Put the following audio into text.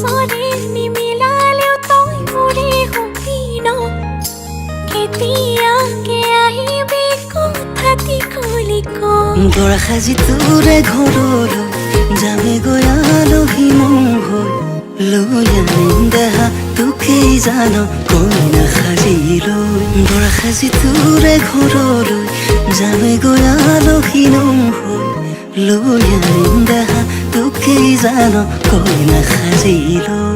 বছৰে নিমিলালেও তই মোৰে হবি ন কেতিয়াকে আহিবি কথাটি কলি ক দৰা সাজি তোৰে ঘৰলৈ যামে গৈ আলহী মোৰ হৈ লৈ আনিম দেহা তোকেই জান কইনা সাজি লৈ দৰা সাজি তোৰে ঘৰলৈ যামে গৈ আলহী মোৰ হৈ লৈ আনিম দেহা তোকেই জান কইনা সাজি লৈ